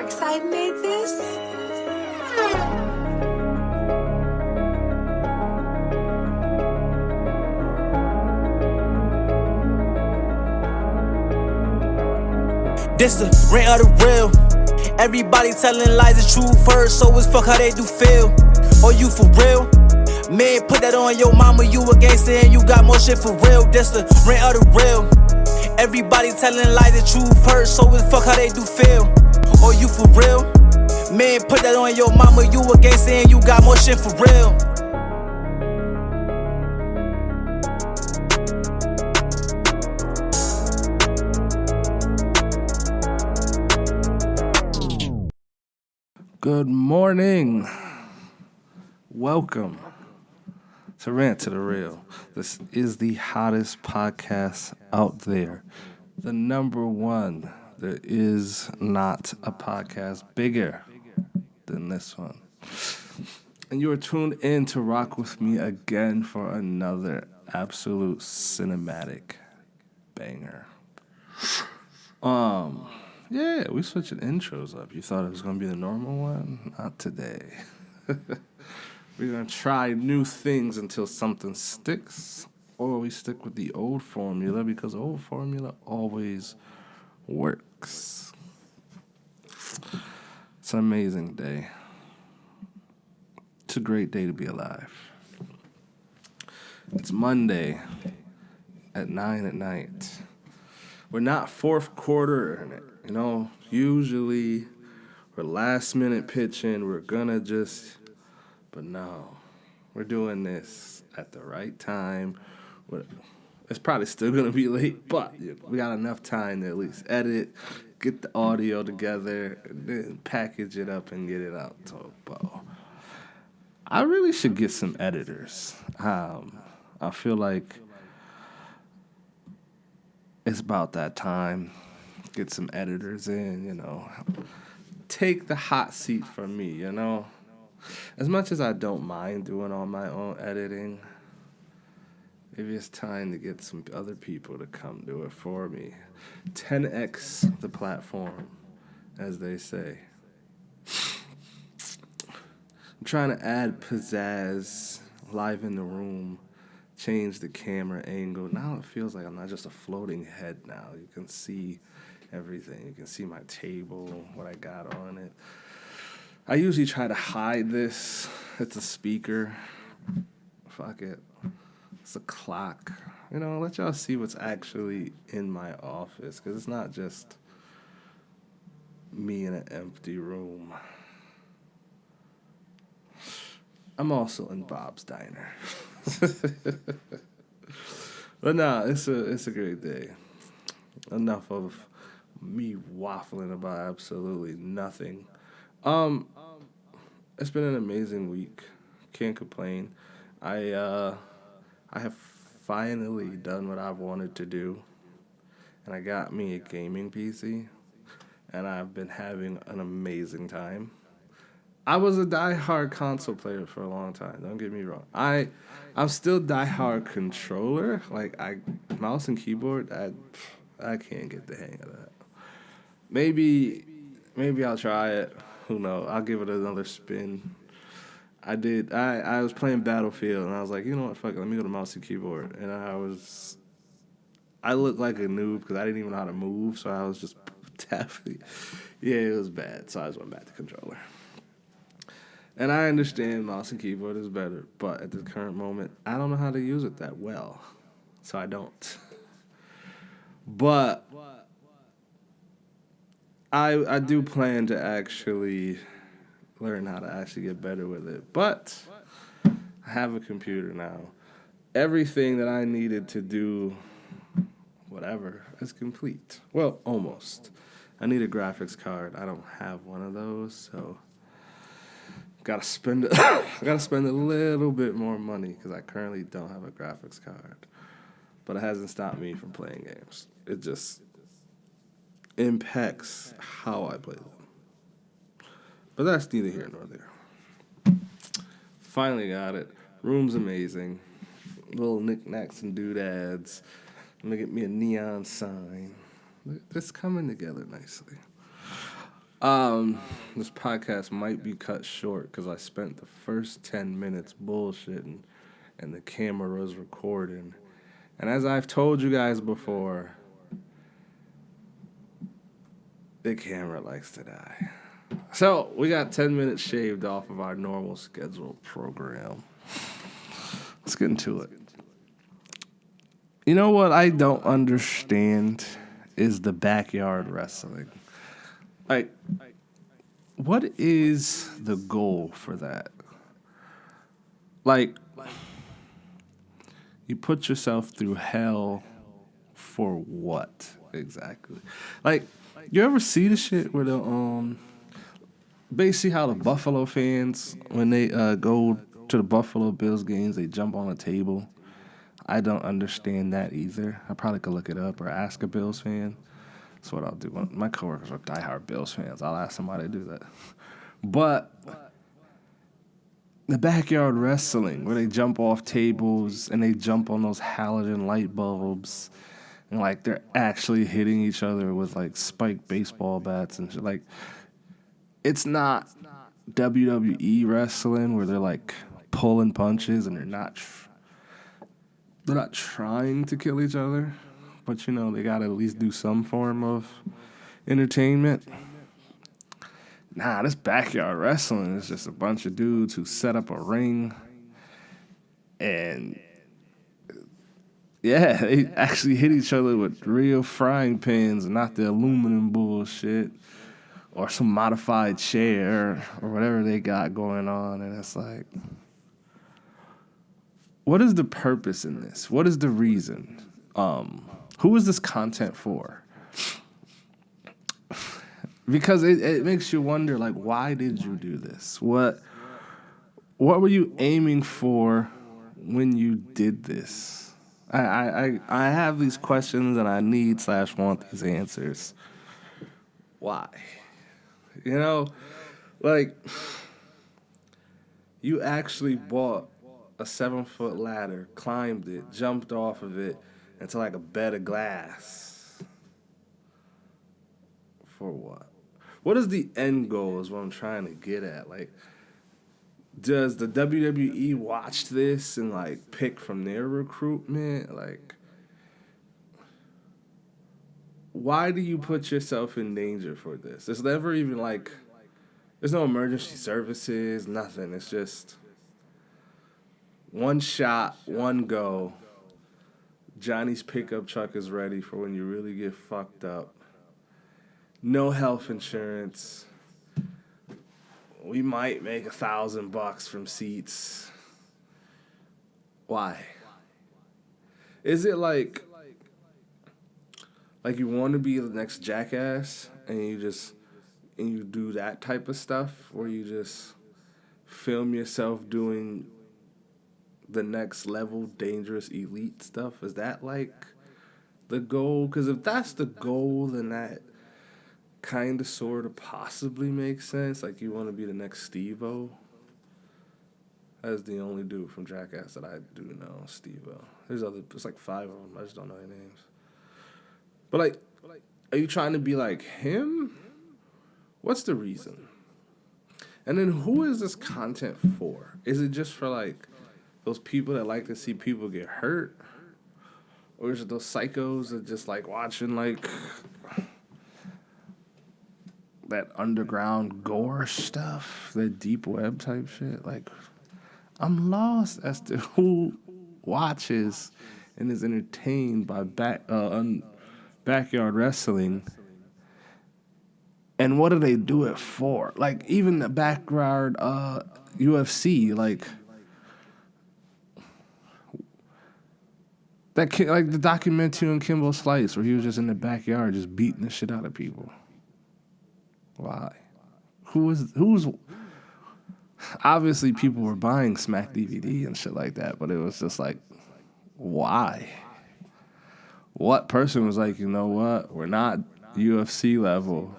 Dark Side made this? This the rant of the real. Everybody telling lies, the truth first, so it's fuck how they do feel. Or you for real? Man, put that on your mama, you a gangster and you got more shit for real. This the rant of the real. Everybody telling lies, the truth first, so it's fuck how they do feel. Or you for real? Man, put that on your mama, you a gangster and you got more shit for real. Good morning. Welcome to Rant to the Real. This is the hottest podcast out there. The number one. There is not a podcast bigger than this one. And you are tuned in to rock with me again for another absolute cinematic banger. Yeah, we switching intros up. You thought it was going to be the normal one? Not today. We're going to try new things until something sticks, or we stick with the old formula because old formula always works. It's an amazing day. It's a great day to be alive. It's Monday at 9 at night. We're not fourth quarter in it. You know, usually we're last minute pitching. We're gonna just, but no, we're doing this at the right time. It's probably still gonna be late, but we got enough time to at least edit, get the audio together, and then package it up and get it out to a bow. I really should get some editors. I feel like it's about that time. Get some editors in, you know. Take the hot seat from me, you know. As much as I don't mind doing all my own editing, maybe it's time to get some other people to come do it for me. 10x the platform, as they say. I'm trying to add pizzazz, live in the room, change the camera angle. Now it feels like I'm not just a floating head now. You can see everything. You can see my table, what I got on it. I usually try to hide this. It's a speaker. Fuck it. It's a clock. You know, let y'all see what's actually in my office, because it's not just me in an empty room. I'm also in Bob's Diner. But nah, it's a great day. Enough of me waffling about absolutely nothing. It's been an amazing week. Can't complain. I have finally done what I've wanted to do, and I got me a gaming PC, and I've been having an amazing time. I was a die-hard console player for a long time. Don't get me wrong. I'm still die-hard controller. Like, mouse and keyboard, I can't get the hang of that. Maybe I'll try it. Who knows? I'll give it another spin. I was playing Battlefield, and I was like, you know what? Fuck it. Let me go to mouse and keyboard. And I looked like a noob because I didn't even know how to move, so I was just tapping. Yeah, it was bad. So I just went back to controller. And I understand mouse and keyboard is better, but at the current moment, I don't know how to use it that well. So I don't. But I do plan to actually learn how to actually get better with it. But I have a computer now. Everything that I needed to do whatever is complete. Well, almost. I need a graphics card. I don't have one of those, so gotta spend I gotta spend a little bit more money because I currently don't have a graphics card. But it hasn't stopped me from playing games. It just impacts how I play them. But that's neither here nor there. Finally got it. Room's amazing. Little knickknacks and doodads. I'm gonna get me a neon sign. It's coming together nicely. This podcast might be cut short because I spent the first 10 minutes bullshitting and the camera was recording. And as I've told you guys before, the camera likes to die. So, we got 10 minutes shaved off of our normal scheduled program. Let's get into it. You know what I don't understand is the backyard wrestling. Like, what is the goal for that? Like, you put yourself through hell for what exactly? Like, you ever see the shit where the basically how the Buffalo fans, when they go to the Buffalo Bills games, they jump on a table? I don't understand that either. I probably could look it up or ask a Bills fan. That's what I'll do. My coworkers are diehard Bills fans. I'll ask somebody to do that. But the backyard wrestling, where they jump off tables and they jump on those halogen light bulbs, and like they're actually hitting each other with like spiked baseball bats and shit. Like, it's not WWE wrestling where they're like pulling punches and they're not trying to kill each other, but you know they gotta at least do some form of entertainment. Nah, this backyard wrestling is just a bunch of dudes who set up a ring and yeah, they actually hit each other with real frying pans and not the aluminum bullshit or some modified chair or whatever they got going on. And it's like, what is the purpose in this? What is the reason? Who is this content for? Because it makes you wonder, like, why did you do this? What were you aiming for when you did this? I have these questions and I need/want these answers. Why? You know, like, you actually bought a 7-foot ladder, climbed it, jumped off of it into like a bed of glass. For what? What is the end goal is what I'm trying to get at. Like, does the WWE watch this and like pick from their recruitment? Like, why do you put yourself in danger for this? There's never even like, there's no emergency services, nothing. It's just one shot, one go. Johnny's pickup truck is ready for when you really get fucked up. No health insurance. We might make $1,000 from seats. Why? Is it like you want to be the next Jackass and you do that type of stuff, or you just film yourself doing the next level dangerous elite stuff? Is that like the goal? Because if that's the goal, then that kind of sort of possibly makes sense. Like, you want to be the next Steve-O. That's the only dude from Jackass that I do know, Steve-O. There's like 5 of them. I just don't know their names. But like, are you trying to be like him? What's the reason? And then who is this content for? Is it just for like those people that like to see people get hurt? Or is it those psychos that just like watching like that underground gore stuff, that deep web type shit? Like, I'm lost as to who watches and is entertained by backyard wrestling, and what do they do it for? Like, even the backyard UFC, like that kid, like the documentary on Kimbo Slice where he was just in the backyard just beating the shit out of people. Why? Who's obviously people were buying Smack DVD and shit like that, but it was just like, why? What person was like, you know what? We're not UFC level,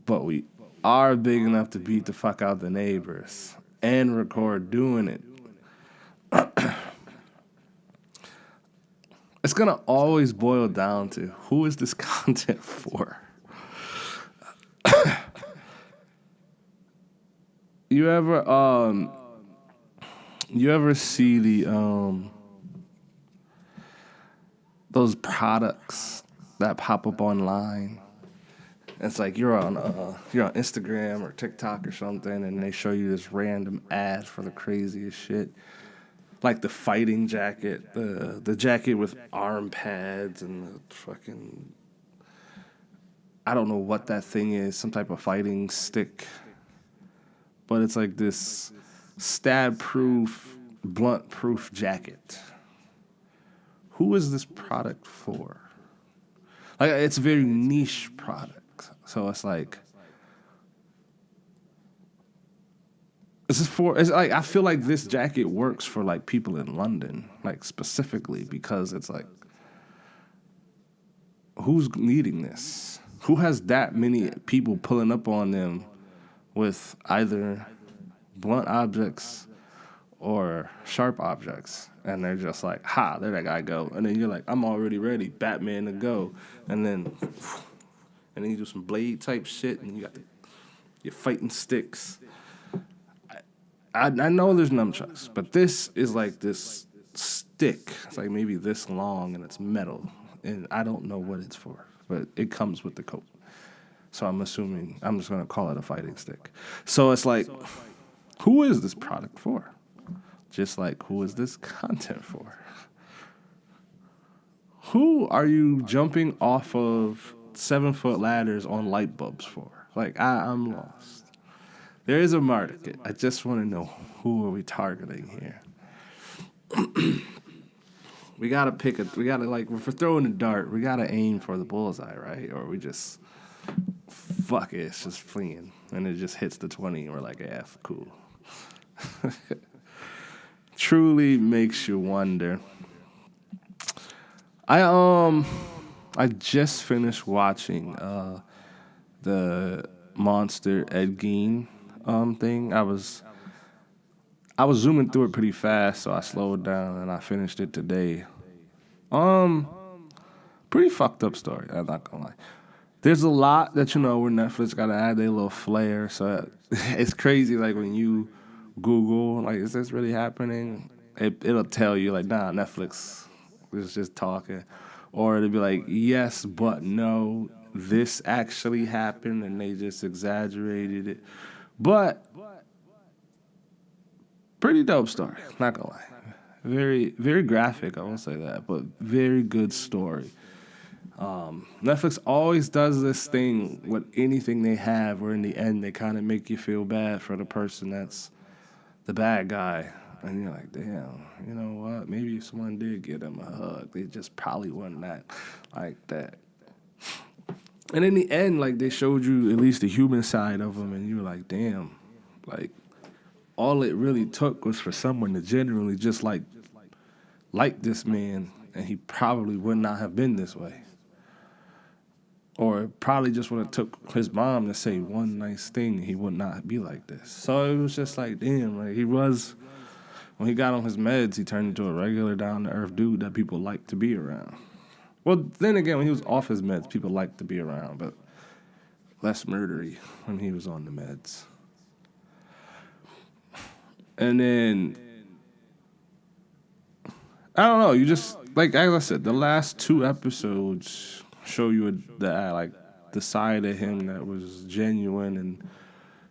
but we are big enough to beat the fuck out the neighbors and record doing it. It's going to always boil down to who is this content for? You ever see those products that pop up online? It's like you're on Instagram or TikTok or something, and they show you this random ad for the craziest shit, like the fighting jacket, the jacket with arm pads and the fucking, I don't know what that thing is, some type of fighting stick, but it's like this stab-proof, blunt-proof jacket. Who is this product for? Like, it's a very niche product. So it's like, it's like, I feel like this jacket works for like people in London, like specifically, because it's like, who's needing this? Who has that many people pulling up on them with either blunt objects or sharp objects? And they're just like, ha, there that guy go. And then you're like, I'm already ready, Batman to go. And then you do some blade type shit, and you got your fighting sticks. I know there's nunchucks, but this is like this stick. It's like maybe this long, and it's metal. And I don't know what it's for, but it comes with the coat. So I'm assuming, I'm just going to call it a fighting stick. So it's like, who is this product for? Just like, who is this content for? Who are you jumping off of 7-foot ladders on light bulbs for? Like, I'm lost. There is a market. I just want to know, who are we targeting here? We gotta like, if we're throwing a dart, we gotta aim for the bullseye, right? Or we just, fuck it, it's just fleeing. And it just hits the 20, and we're like, yeah, cool. Truly makes you wonder. I just finished watching the Monster Ed Gein thing. I was zooming through it pretty fast, so I slowed down and I finished it today. Pretty fucked up story, I'm not gonna lie. There's a lot that, where Netflix gotta add their little flair, so it's crazy, like, when you Google, like, is this really happening? It'll tell you, like, nah, Netflix is just talking. Or it'll be like, yes, but no, this actually happened, and they just exaggerated it. But pretty dope story, not gonna lie. Very, very graphic, I won't say that, but very good story. Netflix always does this thing with anything they have, where in the end they kind of make you feel bad for the person that's the bad guy. And you're like, damn, you know what? Maybe if someone did get him a hug, they just probably wasn't that like that. And in the end, like, they showed you at least the human side of him, and you were like, damn, like, all it really took was for someone to genuinely just like this man, and he probably would not have been this way. Or it probably just would have took his mom to say one nice thing, he would not be like this. So it was just like, damn, like, when he got on his meds, he turned into a regular down-to-earth dude that people like to be around. Well, then again, when he was off his meds, people liked to be around, but less murdery when he was on the meds. And then, I don't know, you just, like, as I said, the last 2 episodes show you the side of him that was genuine, and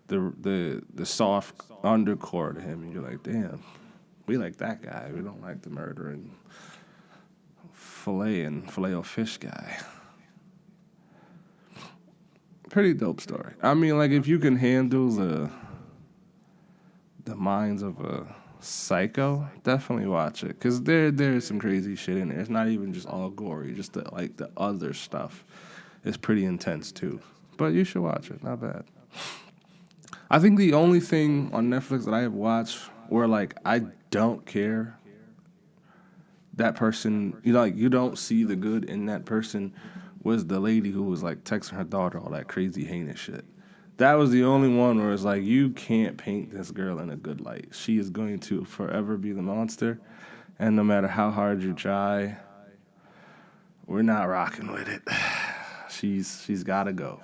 the soft undercore to him, and you're like, damn, we like that guy. We don't like the murdering, filet-o-fish guy. Pretty dope story. I mean, like, if you can handle the minds of a psycho, definitely watch it. Because there's some crazy shit in there. It's not even just all gory. Just the other stuff is pretty intense, too. But you should watch it. Not bad. I think the only thing on Netflix that I have watched where, like, I don't care, that person, you don't see the good in that person, was the lady who was, like, texting her daughter all that crazy heinous shit. That was the only one where it's like, you can't paint this girl in a good light. She is going to forever be the monster, and no matter how hard you try, we're not rocking with it. She's got to go.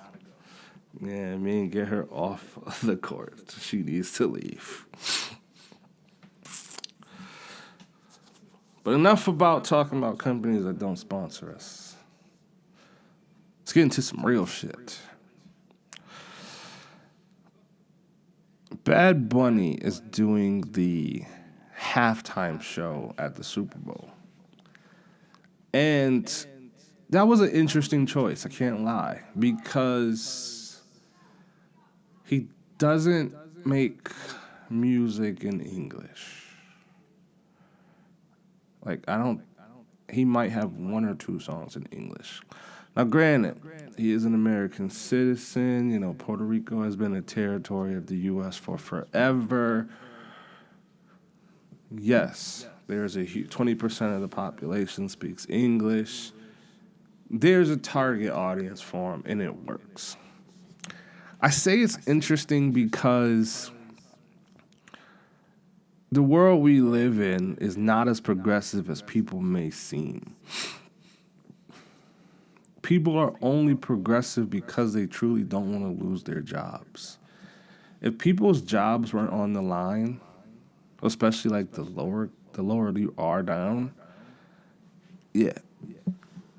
Yeah, I mean, get her off the court. She needs to leave. But enough about talking about companies that don't sponsor us. Let's get into some real shit. Bad Bunny is doing the halftime show at the Super Bowl. And that was an interesting choice, I can't lie, because he doesn't make music in English. Like, he might have one or two songs in English. Now, granted, he is an American citizen. You know, Puerto Rico has been a territory of the U.S. for forever. Yes, there's a huge 20% of the population speaks English. There's a target audience for him, and it works. I say it's interesting because the world we live in is not as progressive as people may seem. People are only progressive because they truly don't want to lose their jobs. If people's jobs weren't on the line, especially like the lower you are down, yeah,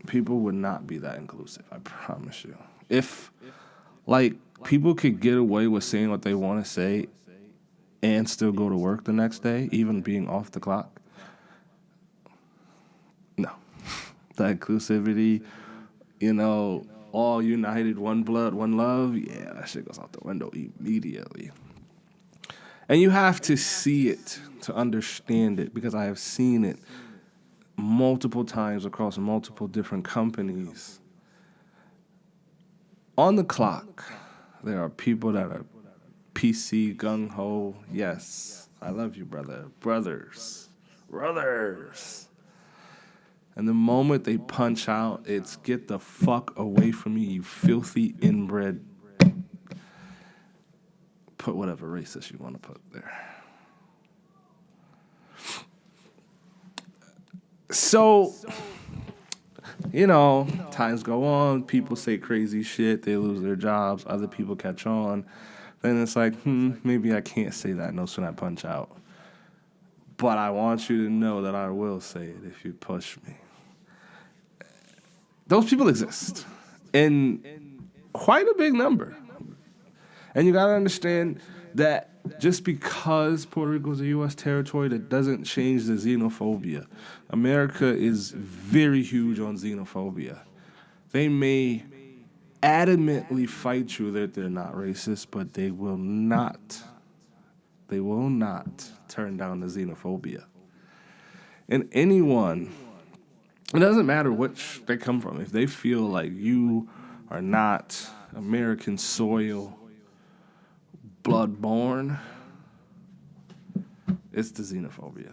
people would not be that inclusive, I promise you. If, like, people could get away with saying what they want to say and still go to work the next day, even being off the clock, no. The inclusivity, you know, all united, one blood, one love, yeah, that shit goes out the window immediately. And you have to see it to understand it, because I have seen it multiple times across multiple different companies. On the clock, there are people that are PC, gung-ho. Yes, I love you, brother. Brothers. And the moment they punch out, it's get the fuck away from me, you filthy inbred. Put whatever racist you want to put there. So, you know, times go on, people say crazy shit, they lose their jobs, other people catch on. Then it's like, maybe I can't say that, no sooner I punch out. But I want you to know that I will say it if you push me. Those people exist in quite a big number. And you got to understand that just because Puerto Rico is a U.S. territory, that doesn't change the xenophobia. America is very huge on xenophobia. They may adamantly fight you that they're not racist, but they will not turn down the xenophobia. And anyone, it doesn't matter which they come from, if they feel like you are not American soil, blood-born, it's the xenophobia.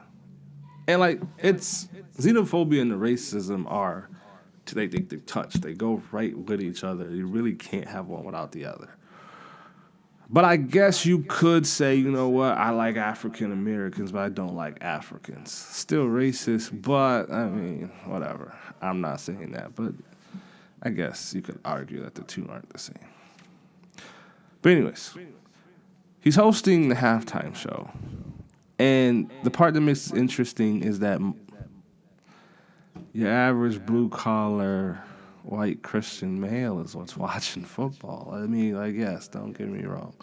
And, like, it's xenophobia and the racism are, they touch. They go right with each other. You really can't have one without the other. But I guess you could say, you know what, I like African Americans, but I don't like Africans. Still racist, but, I mean, whatever. I'm not saying that, but I guess you could argue that the two aren't the same. But anyways, he's hosting the halftime show. And the part that makes it interesting is that your average blue-collar white Christian male is what's watching football. I mean, like, yes, don't get me wrong.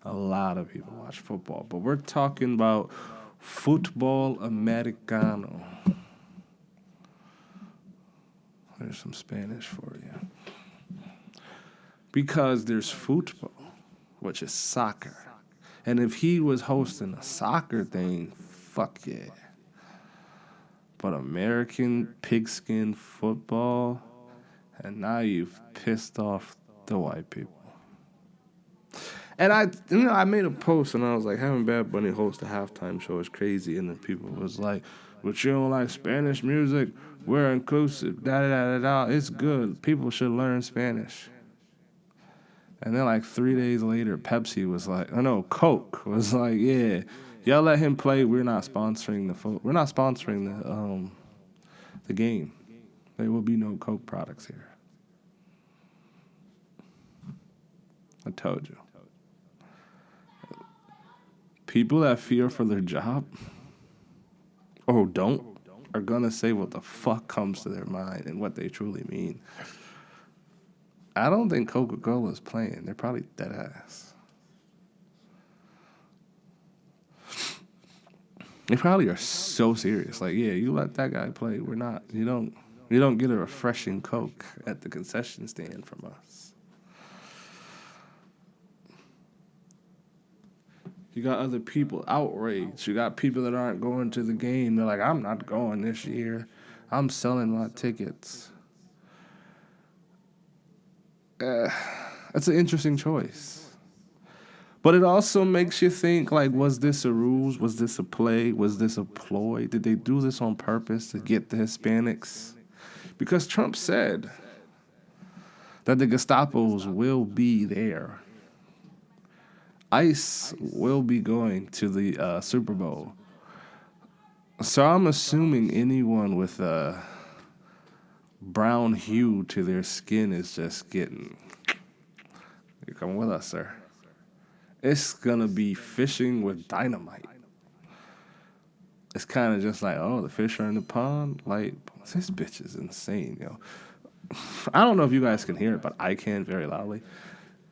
A lot of people watch football. But we're talking about football americano. There's some Spanish for you. Because there's football, which is soccer. And if he was hosting a soccer thing, fuck yeah. But American pigskin football, and now you've pissed off the white people. And I made a post and I was like, having Bad Bunny host a halftime show is crazy. And then people was like, but you don't like Spanish music? We're inclusive. Da-da-da-da-da. It's good. People should learn Spanish. And then like 3 days later, Pepsi was like, Coke was like, yeah, y'all let him play. We're not sponsoring the game. There will be no Coke products here. I told you. People that fear for their job or don't are gonna say what the fuck comes to their mind and what they truly mean. I don't think Coca-Cola is playing. They're probably dead ass. They probably are so serious. Like, yeah, you let that guy play. We're not. You don't get a refreshing Coke at the concession stand from us. You got other people outraged. You got people that aren't going to the game. They're like, I'm not going this year. I'm selling my tickets. That's an interesting choice. But it also makes you think, like, was this a ruse? Was this a play? Was this a ploy? Did they do this on purpose to get the Hispanics? Because Trump said that the Gestapos will be there. ICE will be going to the Super Bowl. So I'm assuming anyone with a brown hue to their skin is just getting... You come with us, sir. It's going to be fishing with dynamite. It's kind of just like, oh, the fish are in the pond. Like, this bitch is insane, yo. I don't know if you guys can hear it, but I can very loudly.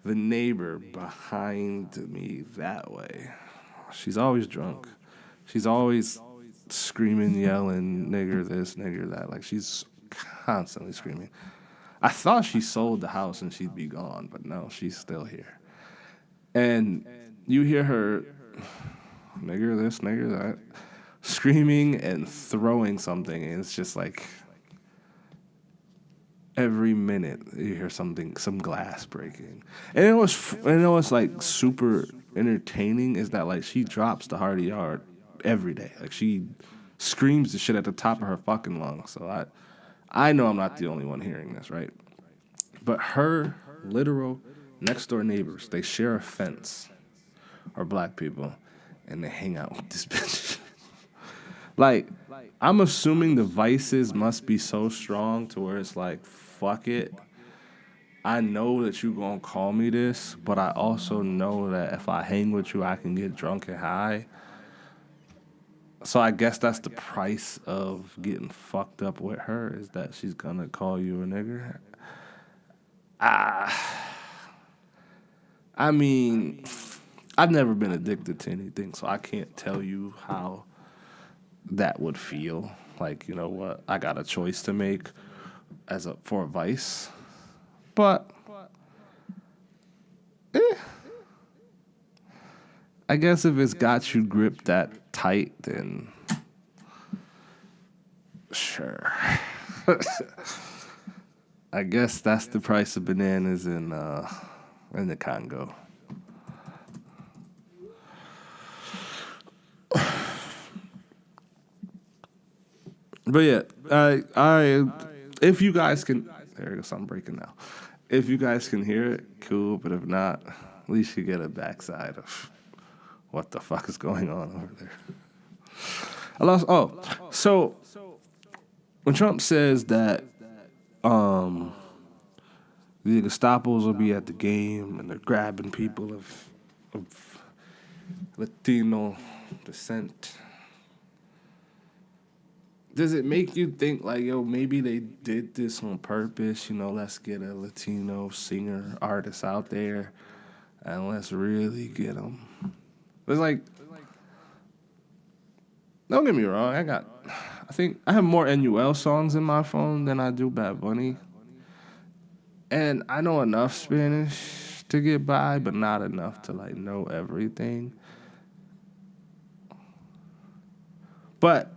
The neighbor behind me that way, she's always drunk. She's always screaming, yelling, nigger this, nigger that. Like, she's constantly screaming. I thought she sold the house and she'd be gone, but no, she's still here. And you hear her, nigger this, nigger that, screaming and throwing something, and it's just like every minute you hear something, some glass breaking. And it was like super entertaining is that like she drops the Hardy Yard every day. Like she screams the shit at the top of her fucking lungs. So I know I'm not the only one hearing this, right? But her literal next door neighbors, they share a fence, are black people, and they hang out with this bitch. Like, I'm assuming the vices must be so strong to where it's like, fuck it. I know that you gonna call me this, but I also know that if I hang with you, I can get drunk and high. So I guess that's the price of getting fucked up with her, is that she's gonna call you a nigger. I mean, I've never been addicted to anything, so I can't tell you how that would feel. Like, you know what, I got a choice to make for a vice. But I guess if it's got you gripped that tight, then sure. I guess that's the price of bananas in the Congo. But yeah, I if you guys can, there goes something breaking now. If you guys can hear it, cool. But if not, at least you get a backside of what the fuck is going on over there. So when Trump says that the Gestapos will be at the game and they're grabbing people of Latino descent, does it make you think like, yo, maybe they did this on purpose? You know, let's get a Latino singer artist out there and let's really get them. It's like, don't get me wrong, I think I have more NUL songs in my phone than I do Bad Bunny. And I know enough Spanish to get by, but not enough to like know everything. But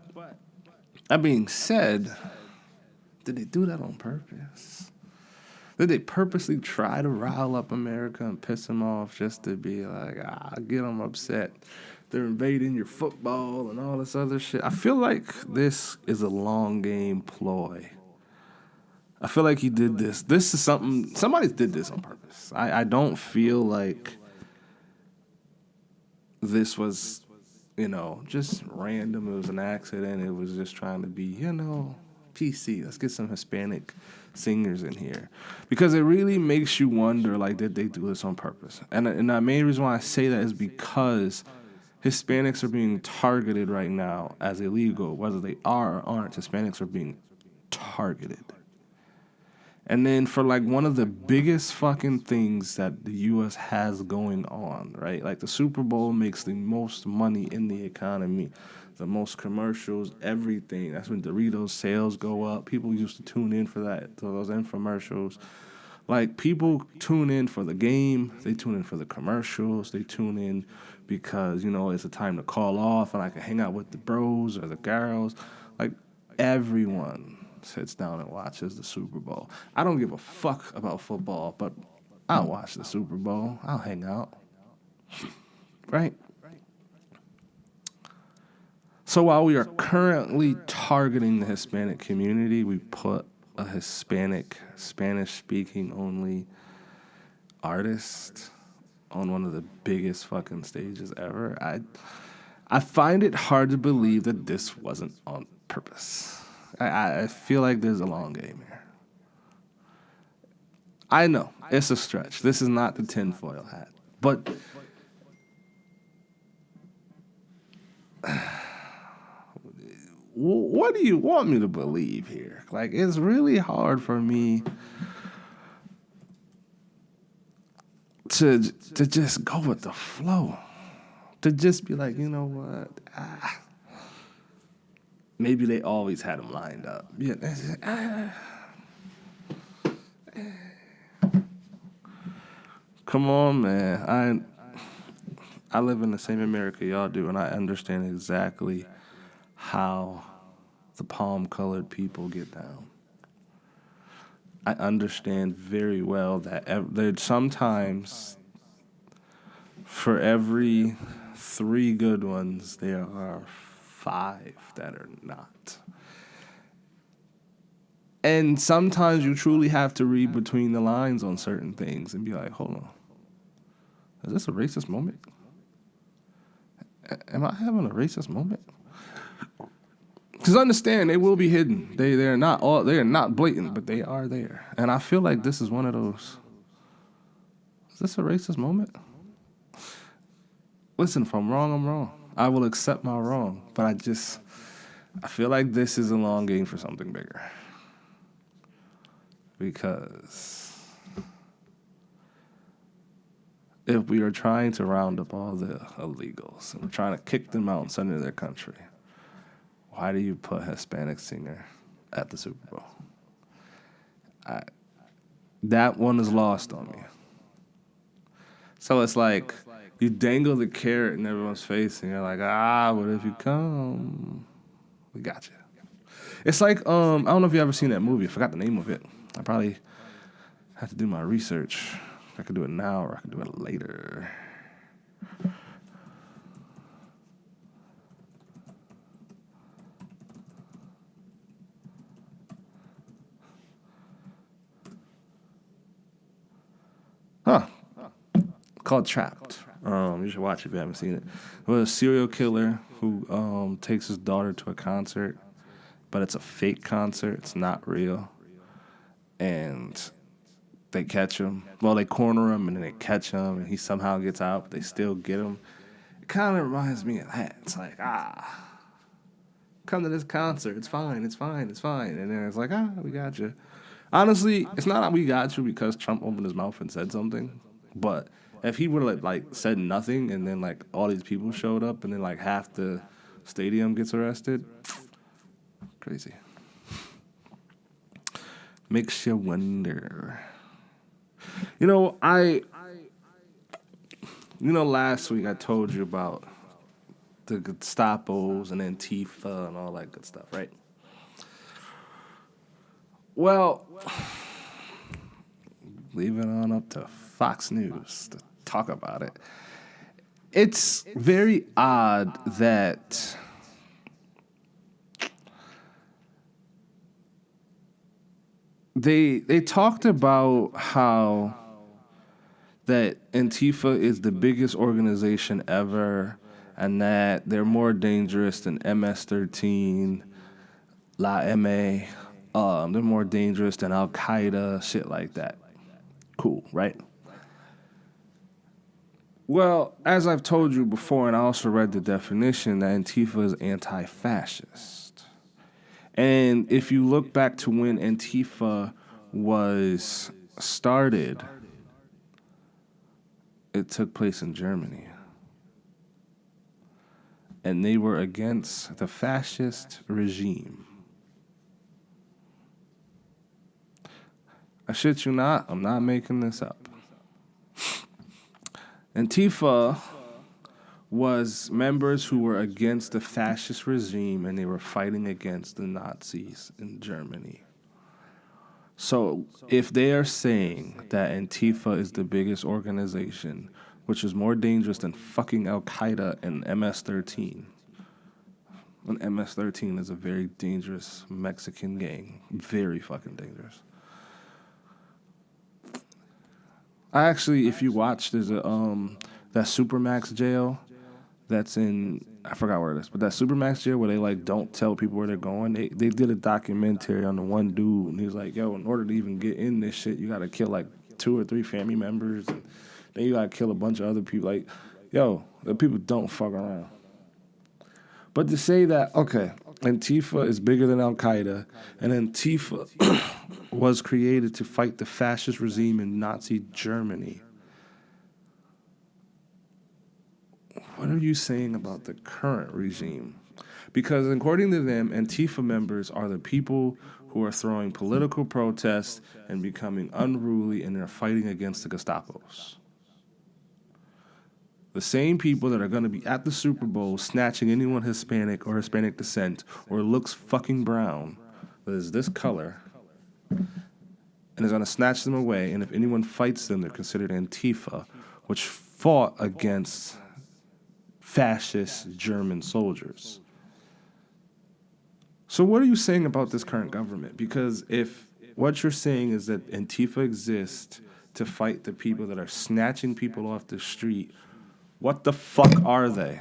that being said, did they do that on purpose? Did they purposely try to rile up America and piss them off just to be like, get them upset? They're invading your football and all this other shit. I feel like this is a long game ploy. I feel like he did this. This is somebody did this on purpose. I don't feel like this was, just random. It was an accident. It was just trying to be, PC. Let's get some Hispanic singers in here. Because it really makes you wonder, like, did they do this on purpose? And the main reason why I say that is because Hispanics are being targeted right now as illegal. Whether they are or aren't, Hispanics are being targeted. And then for, like, one of the biggest fucking things that the U.S. has going on, right? Like, the Super Bowl makes the most money in the economy, the most commercials, everything. That's when Doritos sales go up. People used to tune in for that, for those infomercials. Like, people tune in for the game. They tune in for the commercials. They tune in because, you know, it's a time to call off and I can hang out with the bros or the girls. Like, everyone sits down and watches the Super Bowl. I don't give a fuck about football, but I'll watch the Super Bowl. I'll hang out. Right? So while we are currently targeting the Hispanic community, we put a Hispanic, Spanish-speaking only artist on one of the biggest fucking stages ever. I find it hard to believe that this wasn't on purpose. I feel like there's a long game here. I know, it's a stretch. This is not the tinfoil hat. But what do you want me to believe here? Like, it's really hard for me to just go with the flow. To just be like, you know what? Maybe they always had them lined up. Yeah. Come on, man. I live in the same America y'all do, and I understand exactly how the palm-colored people get down. I understand very well that there's sometimes, for every 3 good ones, there are 5 that are not. And sometimes you truly have to read between the lines on certain things and be like, hold on. Is this a racist moment? Am I having a racist moment? Because understand, they will be hidden. They are not blatant, but they are there. And I feel like this is one of those. Is this a racist moment? Listen, if I'm wrong, I'm wrong. I will accept my wrong. But I feel like this is a long game for something bigger. Because if we are trying to round up all the illegals and we're trying to kick them out and send them to their country, why do you put a Hispanic singer at the Super Bowl? That one is lost on me. So it's like you dangle the carrot in everyone's face and you're like, but if you come, we got you. It's like, I don't know if you ever seen that movie. I forgot the name of it. I probably have to do my research. I could do it now or I could do it later. Called Trapped. You should watch it if you haven't seen it. It was a serial killer who takes his daughter to a concert, but it's a fake concert. It's not real. And they catch him. Well, they corner him, and then they catch him, and he somehow gets out, but they still get him. It kind of reminds me of that. It's like, come to this concert. It's fine. And then it's like, we got you. Honestly, it's not that we got you because Trump opened his mouth and said something, but if he would have like said nothing and then like all these people showed up and then like half the stadium gets arrested, crazy. Makes you wonder. Last week I told you about the Gestapos and Antifa and all that good stuff, right? Well, leave it on up to Fox News to talk about it. It's very odd that they talked about how that Antifa is the biggest organization ever and that they're more dangerous than MS-13, La MA, They're more dangerous than Al Qaeda, shit like that. Cool, right? Well, as I've told you before, and I also read the definition, that Antifa is anti-fascist. And if you look back to when Antifa was started, it took place in Germany. And they were against the fascist regime. I shit you not, I'm not making this up. Antifa was members who were against the fascist regime, and they were fighting against the Nazis in Germany. So if they are saying that Antifa is the biggest organization, which is more dangerous than fucking Al Qaeda and MS-13, and MS-13 is a very dangerous Mexican gang, very fucking dangerous. If you watch, there's a that Supermax jail that's in, I forgot where it is, but that Supermax jail where they like don't tell people where they're going. They did a documentary on the one dude, and he was like, yo, in order to even get in this shit, you gotta kill like 2 or 3 family members, and then you gotta kill a bunch of other people. Like, yo, the people don't fuck around. But to say that, okay, Antifa is bigger than Al Qaeda, and Antifa was created to fight the fascist regime in Nazi Germany. What are you saying about the current regime? Because according to them, Antifa members are the people who are throwing political protests and becoming unruly, and they're fighting against the Gestapos. The same people that are going to be at the Super Bowl snatching anyone Hispanic or Hispanic descent or looks fucking brown, that is this color, and is going to snatch them away. And if anyone fights them, they're considered Antifa, which fought against fascist German soldiers. So what are you saying about this current government? Because if what you're saying is that Antifa exists to fight the people that are snatching people off the street, what the fuck are they?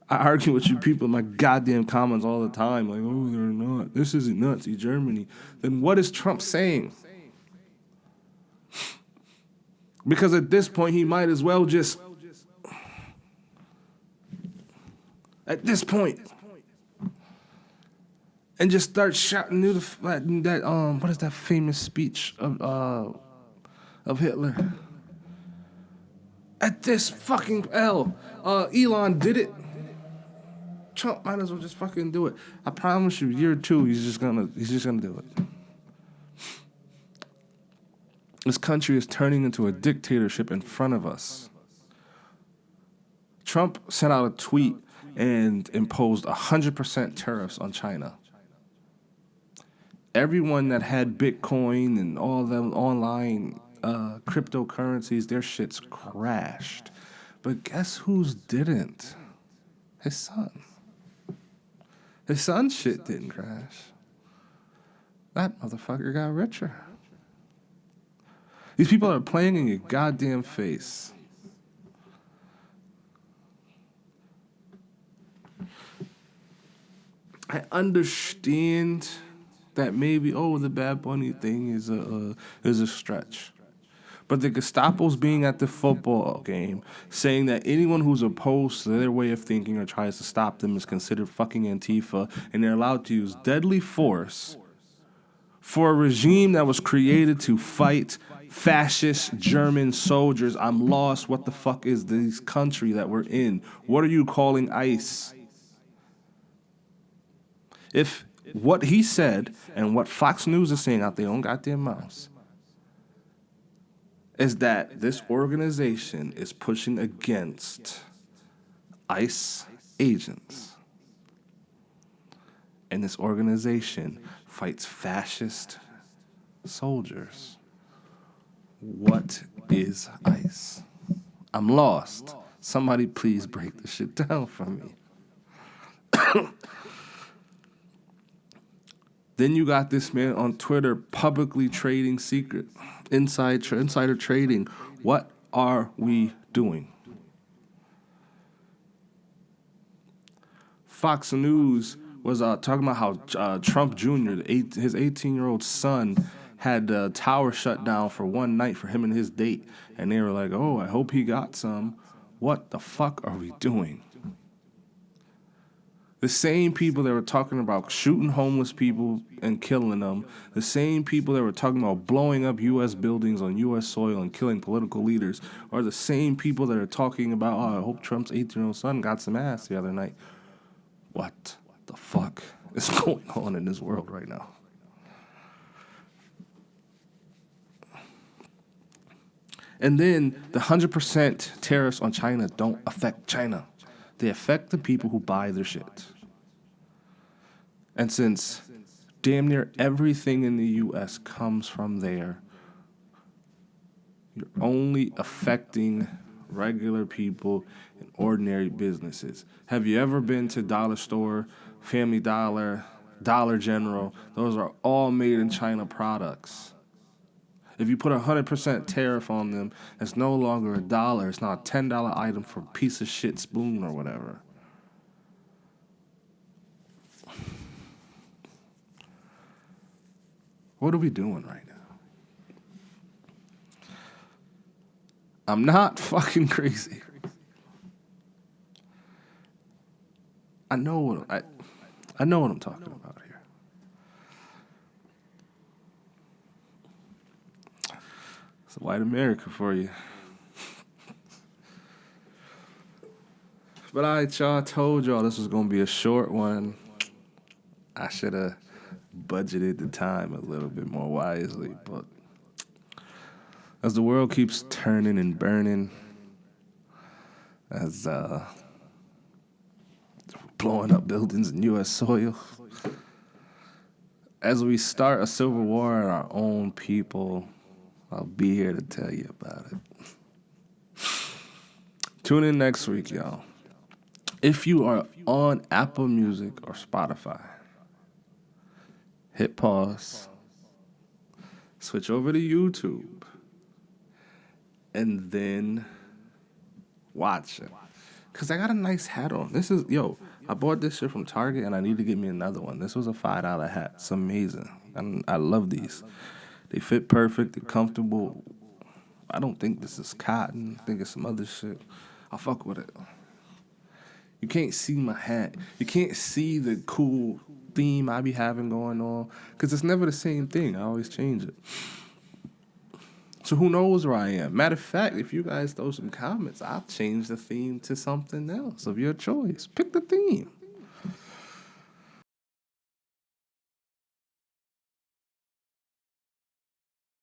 I argue with you people in my goddamn comments all the time, like, oh, they're not. This isn't Nazi Germany. Then what is Trump saying? Because at this point, he might as well just... At this point... And just start shouting that, what is that famous speech of Hitler? At this fucking Elon did it. Trump might as well just fucking do it. I promise you, year 2, he's just gonna do it. This country is turning into a dictatorship in front of us. Trump sent out a tweet and imposed 100% tariffs on China. Everyone that had Bitcoin and all them online cryptocurrencies, their shit's crashed. But guess whose didn't? His son. His son's shit didn't crash. That motherfucker got richer. These people are playing in your goddamn face. I understand that maybe, the Bad Bunny thing is a stretch. But the Gestapo's being at the football game, saying that anyone who's opposed to their way of thinking or tries to stop them is considered fucking Antifa, and they're allowed to use deadly force for a regime that was created to fight fascist German soldiers. I'm lost. What the fuck is this country that we're in? What are you calling ICE? If what he said and what Fox News is saying out their own goddamn mouths is that this organization is pushing against ICE agents. And this organization fights fascist soldiers. What is ICE? I'm lost. Somebody please break this shit down for me. Then you got this man on Twitter publicly trading secret, insider trading. What are we doing? Fox News was talking about how Trump Jr., his 18-year-old son, had the tower shut down for one night for him and his date. And they were like, oh, I hope he got some. What the fuck are we doing? The same people that were talking about shooting homeless people and killing them, the same people that were talking about blowing up U.S. buildings on U.S. soil and killing political leaders, are the same people that are talking about, oh, I hope Trump's 18-year-old son got some ass the other night. What the fuck is going on in this world right now? And then the 100% tariffs on China don't affect China. They affect the people who buy their shit. And since damn near everything in the U.S. comes from there, you're only affecting regular people and ordinary businesses. Have you ever been to Dollar Store, Family Dollar, Dollar General? Those are all made in China products. If you put a 100% tariff on them, it's no longer $1. It's not a $10 item for a piece of shit spoon or whatever. What are we doing right now? I'm not fucking crazy. I know what I'm talking about here. It's white America for you. But I told y'all this was gonna be a short one. I should have budgeted the time a little bit more wisely, but as the world keeps turning and burning, as blowing up buildings in U.S. soil, as we start a civil war in our own people, I'll be here to tell you about it. Tune in next week, y'all. If you are on Apple Music or Spotify, hit pause, switch over to YouTube, and then watch it. Because I got a nice hat on. I bought this shit from Target, and I need to get me another one. This was a $5 hat. It's amazing. And I love these. They fit perfect. They're comfortable. I don't think this is cotton. I think it's some other shit. I'll fuck with it. You can't see my hat. You can't see the cool theme I be having going on, because it's never the same thing. I always change it. So who knows where I am? Matter of fact, if you guys throw some comments, I'll change the theme to something else of your choice. Pick the theme.